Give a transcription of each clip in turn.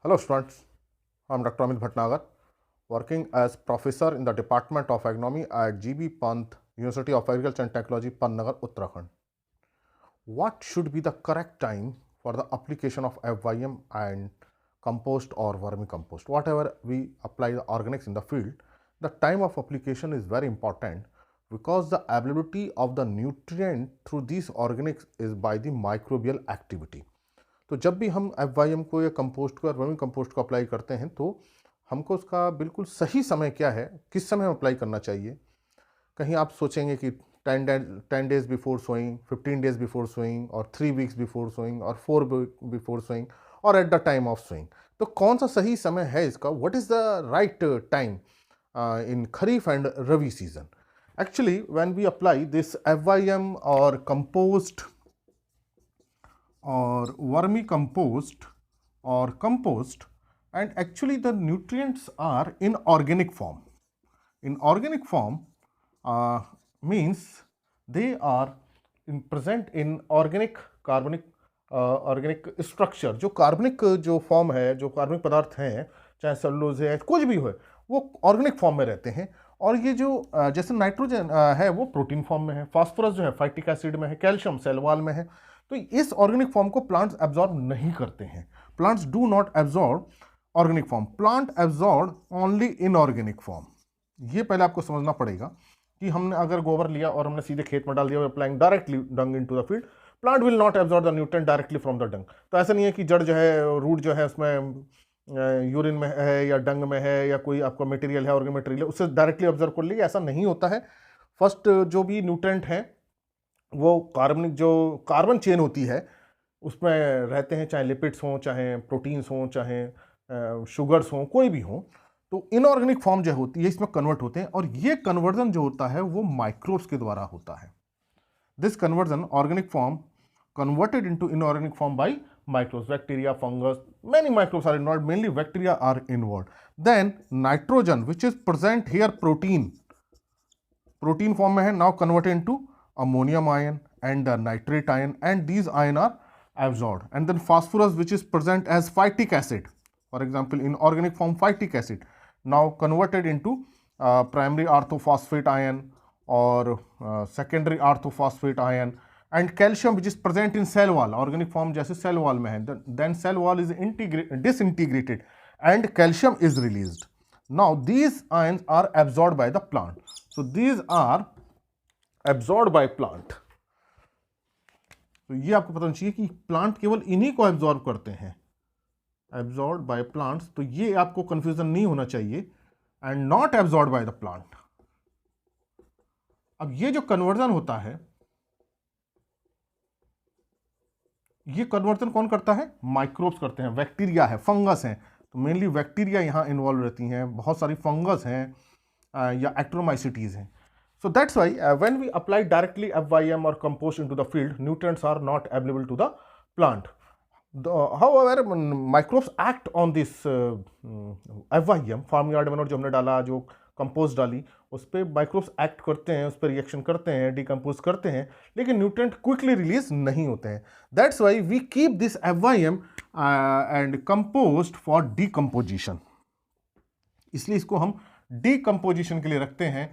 Hello students, I am Dr. Amit Bhatnagar, working as professor in the Department of Agronomy at GB Pant, University of Agriculture and Technology, Pantnagar, Uttarakhand. What should be the correct time for the application of FYM and compost or vermicompost? Whatever we apply the organics in the field, the time of application is very important because the availability of the nutrient through these organics is by the microbial activity. तो जब भी हम FYM को या compost को या vermi compost को apply करते हैं तो हमको उसका बिल्कुल सही समय क्या है, किस समय अप्लाई करना चाहिए। कहीं आप सोचेंगे कि 10 days before sowing, 15 days before sowing और 3 weeks बिफोर सोइंग और 4 बिफोर सोइंग और at the time of sowing. तो कौन सा सही समय है इसका? What is the right time in kharif and rabi season? Actually, when we apply this FYM or compost or vermicompost or compost, and actually the nutrients are in organic form. In organic form means they are present in organic carbonic organic structure. जो कार्बनिक जो form है, जो कार्बनिक पदार्थ हैं, चाहे cellulose है, कुछ भी हो, वो ऑर्गेनिक फॉर्म में रहते हैं। और ये जो जैसे नाइट्रोजन है वो प्रोटीन फॉर्म में है, फास्फोरस जो है फाइटिक एसिड में है, कैल्शियम सेल वॉल में है। तो इस ऑर्गेनिक फॉर्म को प्लांट्स एब्जॉर्ब नहीं करते हैं। Plants do not absorb organic form, plant absorb only inorganic form. ये पहले आपको समझना पड़ेगा कि हमने अगर गोबर लिया और हमने सीधे खेत में डाल दिया, applying directly dung into the field, plant will not absorb the nutrient directly from the dung. तो ऐसा नहीं है कि जड़ जो है, रूट जो है उसमें यूरिन में है या डंग में है या कोई आपका मटेरियल है, ऑर्गेनिक मटेरियल है, उससे डायरेक्टली ऑब्जर्व कर लेगी, ऐसा नहीं होता है। फर्स्ट जो भी न्यूट्रिएंट है वो कार्बनिक जो कार्बन चेन होती है उसमें रहते हैं, चाहे लिपिड्स हों, चाहे प्रोटीन्स हों, चाहे शुगर्स हों, कोई भी हों। तो इनऑर्गेनिक फॉर्म जो होती है इसमें कन्वर्ट होते हैं, और ये कन्वर्जन जो होता है वो माइक्रोब्स के द्वारा होता है। This conversion, organic form converted into inorganic form by microbes, bacteria, fungus, many microbes are involved, mainly bacteria are involved. Then nitrogen, which is present here, protein form में है, now converted into ammonium ion and nitrate ion, and these ion are absorbed. And then phosphorus, which is present as phytic acid, for example in organic form phytic acid, now converted into primary orthophosphate ion or secondary orthophosphate ion. And calcium, which is present in cell wall, organic form जैसे cell wall में है, then cell wall is disintegrated and calcium is released. Now these ions are absorbed by the plant. So these are absorbed by plant. तो ये आपको पता होना चाहिए कि प्लांट केवल इन्हीं को एब्जॉर्ब करते हैं, एब्जॉर्ब बाय प्लांट्स। तो ये आपको कंफ्यूजन नहीं होना चाहिए, and not absorb by the plant. अब ये जो कन्वर्जन होता है, ये कन्वर्जन कौन करता है? माइक्रोब्स करते हैं, बैक्टीरिया है, फंगस हैं। तो मेनली बैक्टीरिया यहाँ इन्वॉल्व रहती हैं, बहुत सारी फंगस हैं या एक्ट्रोमाइसिटीज हैं। So that's why when we apply directly FYM और compost into the field, nutrients are not available to the plant. However microbes act on this FYM, farm yard manure जो हमने डाला, जो कंपोस्ट डाली, उस पर माइक्रोब्स एक्ट करते हैं, उस पर रिएक्शन करते हैं, डिकम्पोज करते हैं, लेकिन न्यूट्रिएंट क्विकली रिलीज नहीं होते हैं। That's why we keep this FYM and compost for decomposition. इसलिए इसको हम डिकम्पोजिशन के लिए रखते हैं,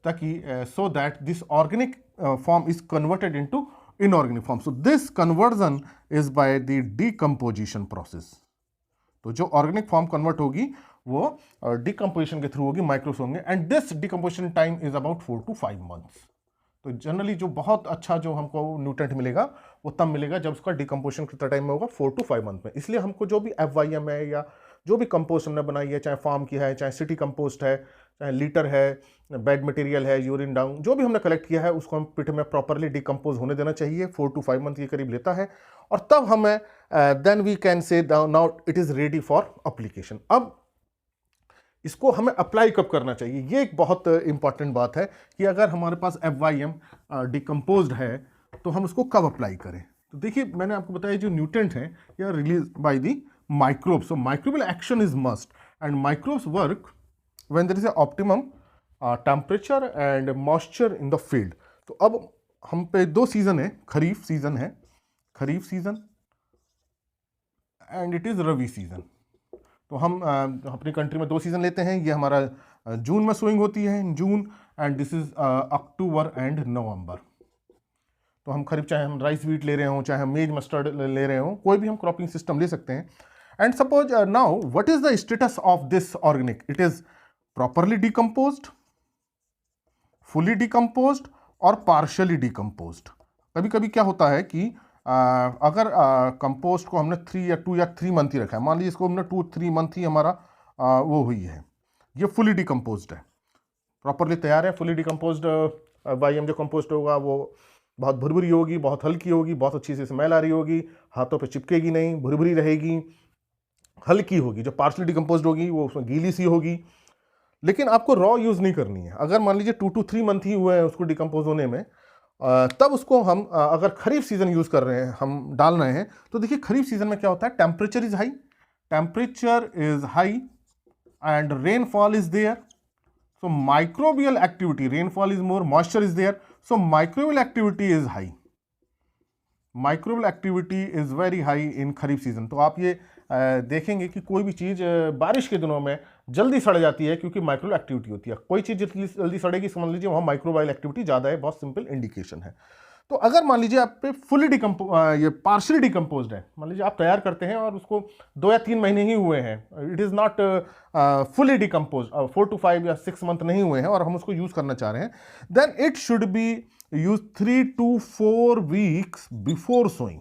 ताकि so that this organic form is converted into inorganic form. So this conversion is by the decomposition process. तो जो ऑर्गेनिक फॉर्म कन्वर्ट होगी वो डिकम्पोजिशन के थ्रू होगी, माइक्रोब्स होंगे, and this decomposition time is about 4 to 5 months। तो generally जो बहुत अच्छा जो हमको न्यूट्रिएंट मिलेगा वो तब मिलेगा जब उसका डिकम्पोजिशन कितना टाइम में होगा, 4 to 5 month में। इसलिए हमको जो भी FYM है या जो भी कंपोस्ट हमने बनाई है, चाहे फार्म की है, चाहे सिटी कंपोस्ट है, चाहे लीटर है, बेड मटेरियल है, यूरिन डाउन, जो भी हमने कलेक्ट किया है उसको हम पिट में प्रॉपरली डिकम्पोज होने देना चाहिए। 4 to 5 month के करीब लेता है, और तब हमें then we can say now it is ready for application. अब इसको हमें अप्लाई कब करना चाहिए, ये एक बहुत इंपॉर्टेंट बात है कि अगर हमारे पास FYM डिकम्पोज्ड है तो हम उसको कब अप्लाई करें। तो देखिए, मैंने आपको बताया जो न्यूट्रिएंट हैं ये release by the microbes. So microbial action is must, and microbes work when there is a optimum temperature and moisture in the field. तो अब हम पे 2 सीजन है, खरीफ सीजन है, kharif season and it is rabi season. तो हम अपनी कंट्री में 2 सीज़न लेते हैं। ये हमारा जून में सोइंग होती है, in June, and this is October and November. तो हम खरीफ, चाहे हम राइस वीट ले रहे हों, चाहे हम मेज मस्टर्ड ले रहे हों, कोई भी हम क्रॉपिंग सिस्टम ले सकते हैं। And suppose now what is the status of this organic? It is properly decomposed, fully decomposed और पार्शियली डिकम्पोज्ड। कभी कभी क्या होता है कि अगर कंपोस्ट को हमने 2 या 3 मंथ ही रखा है, मान लीजिए इसको हमने 2-3 मंथ ही हमारा वो हुई है, ये फुली डिकम्पोज्ड है, प्रॉपरली तैयार है। फुली डिकम्पोज्ड वाईएम जो कंपोस्ट होगा वो बहुत भुरभुरी होगी, बहुत हल्की होगी, बहुत अच्छी से स्मेल आ रही होगी, हाथों पे चिपकेगी नहीं, भुरभुरी रहेगी, हल्की होगी। जो पार्शली डिकम्पोज्ड होगी वो उसमें गीली सी होगी। लेकिन आपको रॉ यूज़ नहीं करनी है। अगर मान लीजिए 2 to 3 मंथ ही हुए हैं उसको डिकम्पोज होने में, तब उसको हम अगर खरीफ सीजन यूज़ कर रहे हैं, हम डाल रहे हैं, तो देखिए खरीफ सीजन में क्या होता है, temperature is high and rainfall is there. So microbial activity, rainfall is more, moisture is there, so microbial activity is high. Microbial activity is very high in kharif season. तो आप ये देखेंगे कि कोई भी चीज़ बारिश के दिनों में जल्दी सड़ जाती है क्योंकि माइक्रोबियल एक्टिविटी होती है। कोई चीज़ जितनी जल्दी सड़ेगी समझ लीजिए वहाँ माइक्रोबाइल एक्टिविटी ज़्यादा है, बहुत सिंपल इंडिकेशन है। तो अगर मान लीजिए आप पे ये पार्शियली डिकम्पोज्ड है, मान लीजिए आप तैयार करते हैं और उसको 2 या 3 महीने ही हुए हैं, it is not fully decompose, 4 to 5 या 6 मंथ नहीं हुए हैं और हम उसको यूज़ करना चाह रहे हैं, then it should be use 3 to 4 weeks before sowing.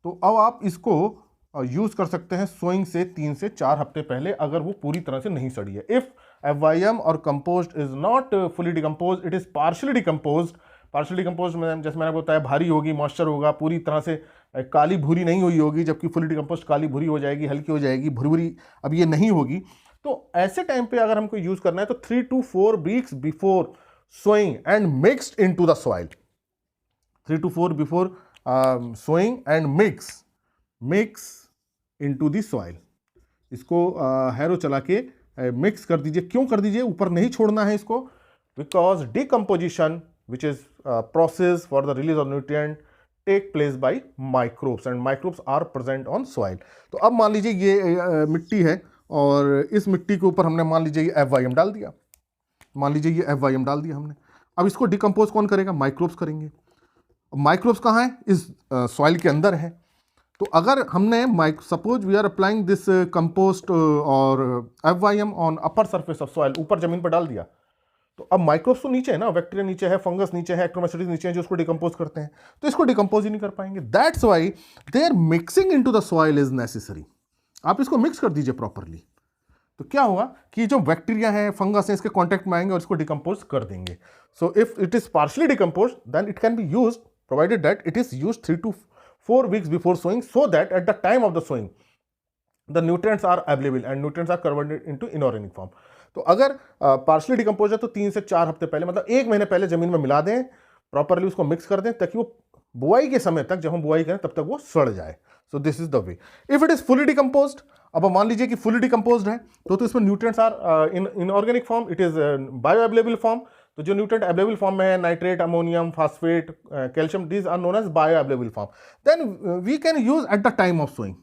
तो अब आप इसको यूज कर सकते हैं सोइंग से 3 से 4 हफ्ते पहले, अगर वो पूरी तरह से नहीं सड़ी है। इफ FYM और compost is not fully decompose, it is partially decompose. Partially decompose में जैसे मैंने बताया भारी होगी, मॉइस्चर होगा, पूरी तरह से काली भूरी नहीं हुई होगी, जबकि फुली डिकम्पोज काली भूरी हो जाएगी, हल्की हो जाएगी, भुरभुरी अब ये नहीं होगी। तो ऐसे टाइम पे अगर हमको यूज करना है तो 3 to 4 weeks before sowing and mixed into the soil. 3 to 4 before sowing and mix into the soil. इसको हैरो चला के मिक्स कर दीजिए। क्यों कर दीजिए, ऊपर नहीं छोड़ना है इसको, because decomposition which is process for the release of nutrient take place by microbes and microbes are present on soil. तो अब मान लीजिए ये मिट्टी है और इस मिट्टी के ऊपर हमने मान लीजिए ये FYM डाल दिया, हमने। अब इसको डिकम्पोज कौन करेगा, माइक्रोब्स करेंगे। माइक्रोब्स कहाँ है, इस सॉइल के अंदर है। तो अगर हमने suppose we are applying this compost और FYM on upper surface of soil, ऊपर जमीन पर डाल दिया, तो अब माइक्रोब्स तो नीचे है ना, बैक्टीरिया नीचे है, फंगस नीचे है, एक्टोमेसिटीज नीचे है, जो उसको डिकम्पोज करते हैं, तो इसको डिकम्पोज ही नहीं कर पाएंगे। That's why there mixing into the soil is necessary. आप इसको मिक्स कर दीजिए प्रॉपरली, तो क्या होगा कि जो बैक्टीरिया है, फंगस है, इसके कांटेक्ट में आएंगे और इसको डिकम्पोज कर देंगे। So if it is partially decompose then it can be used, provided that it is used 3 to 4 weeks before sowing, so that at the time of the sowing the nutrients are available and nutrients are converted into inorganic form. तो अगर partially decompose है तो 3 से 4 हफ्ते पहले, मतलब 1 महीने पहले जमीन में मिला दें, प्रॉपरली उसको मिक्स कर दें, ताकि वो बुआई के समय तक, जब हम बुआई करें तब तक वो सड़ जाए। So this is the way. If it is fully decomposed, अब मान लीजिए कि फुली डिकम्पोज्ड है तो इसमें nutrients are in organic form, it is bio available form. तो जो न्यूट्रिएंट अवेलेबल फॉर्म में है, nitrate, ammonium, phosphate, calcium, these are known as bio available form. Then we can use at the time of sowing,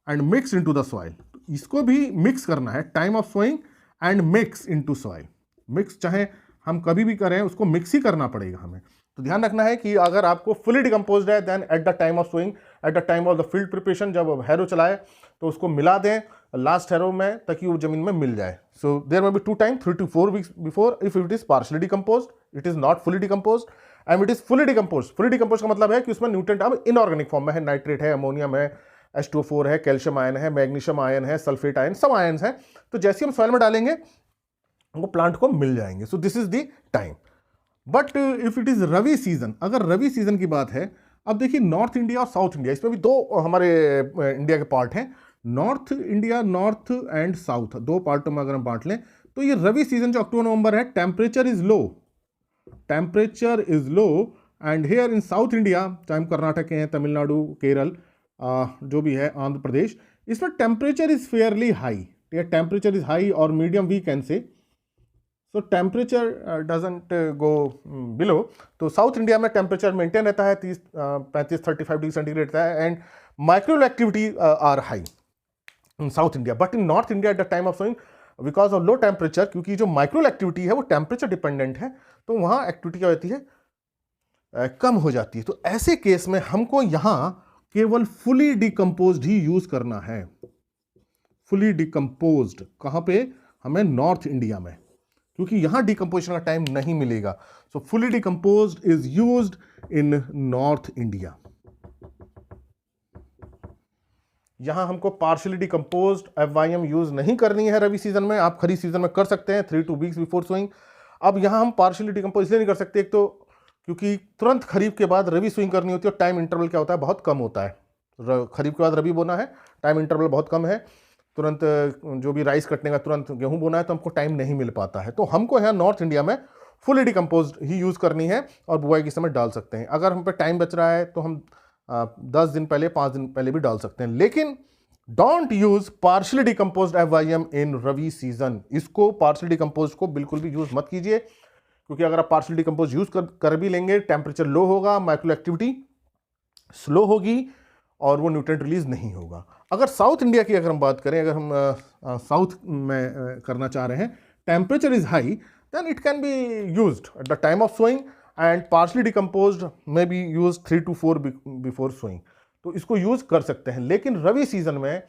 and mix into the soil. इसको भी mix करना है, time of sowing and mix into soil. Mix चाहे हम कभी भी करें, उसको मिक्स ही करना पड़ेगा हमें। तो ध्यान रखना है कि अगर आपको फुली डिकम्पोज्ड है, then at the time of sowing, at the time of the field preparation, जब हैरो चलाए तो उसको मिला दें लास्ट हैरो में, ताकि वो जमीन में मिल जाए। So there may be 2 time, 3 to 4 weeks before, if it is partially decomposed, it is not fully decomposed, and it is fully decomposed. Fully decompose का मतलब है कि उसमें न्यूट्रिएंट अब इनऑर्गेनिक फॉर्म में है, नाइट्रेट है, अमोनियम है, H2O4 है, कैल्शियम आयन है, मैग्नीशियम आयन है, सल्फेट आयन, सब आयन्स हैं। तो जैसे हम सॉइल में डालेंगे वो प्लांट को मिल जाएंगे। So this is the time. But if it is rabi season, अगर रवि सीजन की बात है, अब देखिए नॉर्थ इंडिया और साउथ इंडिया, इसमें भी 2 हमारे इंडिया के पार्ट हैं, north India, north and south, 2 पार्टों में अगर हम बांट लें तो ये रवि सीजन जो अक्टूबर नवंबर है, temperature is low, and here in south India, चाहे हम कर्नाटक के हैं, तमिलनाडु, केरल, जो भी है, आंध्र प्रदेश, इसमें temperature is fairly high. Temperature is high और medium, we can say so temperature doesn't go below, तो साउथ इंडिया में टेम्परेचर मेंटेन रहता है 35-35 डिग्री सेंटीग्रेड रहता है, and microwave activity are high in south India, but in north India at the time of sowing because of low temperature, क्योंकि जो microwave activity है वो टेम्परेचर डिपेंडेंट है, तो वहाँ एक्टिविटी क्या होती है, कम हो जाती है। तो ऐसे केस में हमको यहां केवल फुली डिकम्पोज्ड ही यूज करना है। फुली डिकम्पोज्ड कहां पे, हमें नॉर्थ इंडिया में, क्योंकि यहां डिकम्पोजिशन का टाइम नहीं मिलेगा। सो fully decomposed is used in north India. यहां हमको पार्शियली डिकम्पोज्ड FYM यूज नहीं करनी है रबी सीजन में, आप खरीफ सीजन में कर सकते हैं 3 to 2 वीक्स बिफोर सोइंग। अब यहां हम पार्शियली डिकम्पोज इसलिए नहीं कर सकते, एक तो क्योंकि तुरंत खरीफ के बाद रबी स्विंग करनी होती है और टाइम इंटरवल क्या होता है, बहुत कम होता है। खरीफ के बाद रबी बोना है, टाइम इंटरवल बहुत कम है, तुरंत जो भी राइस कटने का तुरंत गेहूं बोना है, तो हमको टाइम नहीं मिल पाता है। तो हमको यहाँ नॉर्थ इंडिया में फुली डिकम्पोज्ड ही यूज़ करनी है और बुआई के समय डाल सकते हैं। अगर हम पे टाइम बच रहा है तो हम 10 दिन पहले 5 दिन पहले भी डाल सकते हैं, लेकिन don't use partially decomposed FYM in rabi season. इसको पार्शियली डिकम्पोज को बिल्कुल भी यूज मत कीजिए, क्योंकि अगर आप पार्शियल डिकम्पोज यूज कर भी लेंगे, टेम्परेचर लो होगा, माइक्रो एक्टिविटी स्लो होगी और वो न्यूट्रिएंट रिलीज नहीं होगा। अगर साउथ इंडिया की अगर हम बात करें, अगर हम साउथ में करना चाह रहे हैं, temperature is high, then it can be used at the time of sowing and partially decomposed में be use 3 to 4 before sowing, तो इसको यूज कर सकते हैं। लेकिन रवि सीजन में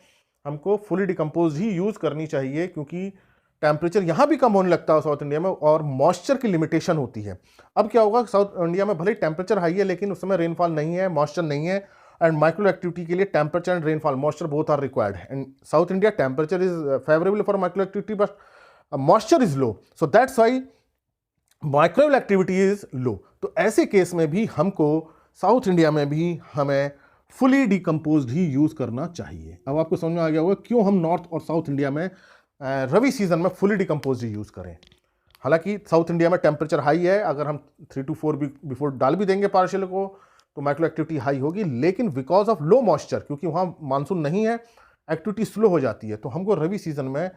हमको फुली डिकम्पोज ही यूज करनी चाहिए, क्योंकि टेम्परेचर यहाँ भी कम होने लगता है साउथ इंडिया में और मॉइस्चर की लिमिटेशन होती है। अब क्या होगा, साउथ इंडिया में भले ही टेम्परेचर हाई है, लेकिन उस समय रेनफॉल नहीं है, मॉइस्चर नहीं है, एंड माइक्रो एक्टिविटी के लिए temperature and rainfall moisture both are required. And south India temperature is favourable for micro activity but moisture is low, so that's why microwave activity is low. तो ऐसे case में भी हमको south India में भी हमें फुली डिकम्पोज्ड ही use करना चाहिए। अब आपको समझ में आ गया होगा क्यों हम नॉर्थ और साउथ इंडिया में रवि सीजन में फुली डिकम्पोज्ड ही यूज करें। हालांकि साउथ इंडिया में टेम्परेचर हाई है, अगर हम 3 to 4 बिफोर डाल भी देंगे पार्शियल को तो माइक्रो एक्टिविटी हाई होगी, लेकिन बिकॉज ऑफ लो मॉइस्चर, क्योंकि वहां मानसून नहीं है, एक्टिविटी स्लो हो जाती है, तो हमको रवि सीजन में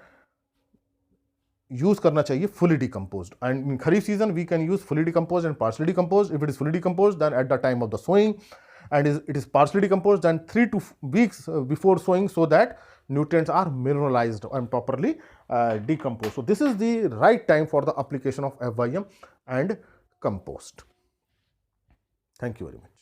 यूज करना चाहिए fully decomposed. And in kharif season we can use fully decomposed and partially decomposed. If it is fully decomposed then at the time of the sowing, and it is partially decomposed and 3 to 4 weeks before sowing, so that nutrients are mineralized and properly decomposed. So this is the right time for the application of FYM and compost. Thank you very much.